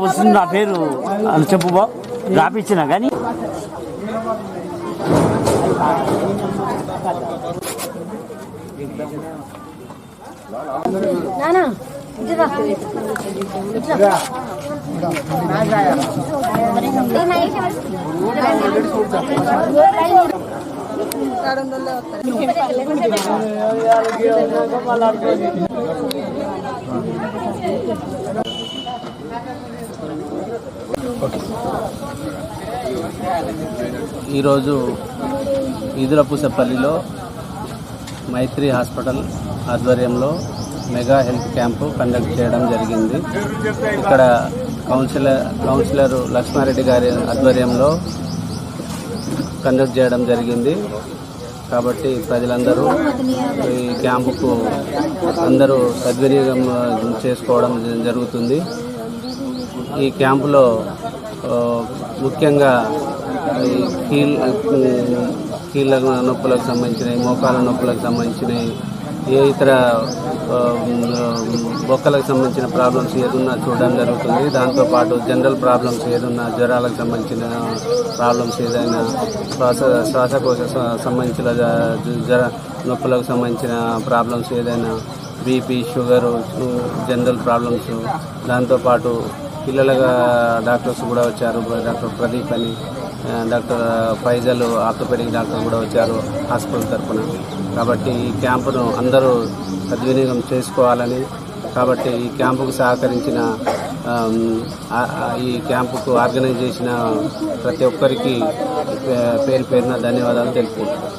వస్తుంది నా పేరు అని చెప్పు బా రాపిచ్చినా కానీ ఈరోజు ఈదులపూసపల్లిలో మైత్రి హాస్పిటల్ ఆధ్వర్యంలో మెగా హెల్త్ క్యాంపు కండక్ట్ చేయడం జరిగింది. ఇక్కడ కౌన్సిలర్ లక్ష్మారెడ్డి గారి ఆధ్వర్యంలో కండక్ట్ చేయడం జరిగింది. కాబట్టి ప్రజలందరూ ఈ క్యాంపుకు అందరూ సద్వినియోగం చేసుకోవడం జరుగుతుంది. ఈ క్యాంపులో ముఖ్యంగా కీళ్ళ నొప్పులకు సంబంధించినవి, మోకాల నొప్పులకు సంబంధించినవి, ఏ ఇతర బొక్కలకు సంబంధించిన ప్రాబ్లమ్స్ ఏదున్నా చూడడం జరుగుతుంది. దాంతోపాటు జనరల్ ప్రాబ్లమ్స్ ఏదున్నా, జ్వరాలకు సంబంధించిన ప్రాబ్లమ్స్ ఏదైనా, శ్వాసకోశ సంబంధించిన నొప్పులకు సంబంధించిన ప్రాబ్లమ్స్ ఏదైనా, బీపీ, షుగరు, జనరల్ ప్రాబ్లమ్స్, దాంతోపాటు పిల్లల డాక్టర్స్ కూడా వచ్చారు. డాక్టర్ ప్రదీప్ అని, డాక్టర్ ఫైజల్ ఆర్థోపెడిక్ డాక్టర్ కూడా వచ్చారు హాస్పిటల్ తరఫున. కాబట్టి ఈ క్యాంపును అందరూ సద్వినియోగం చేసుకోవాలని, కాబట్టి ఈ క్యాంపుకు సహకరించిన ఈ క్యాంపుకు ఆర్గనైజ్ చేసిన ప్రతి ఒక్కరికి పేరు పేరున ధన్యవాదాలు తెలుపుకుంటున్నాను.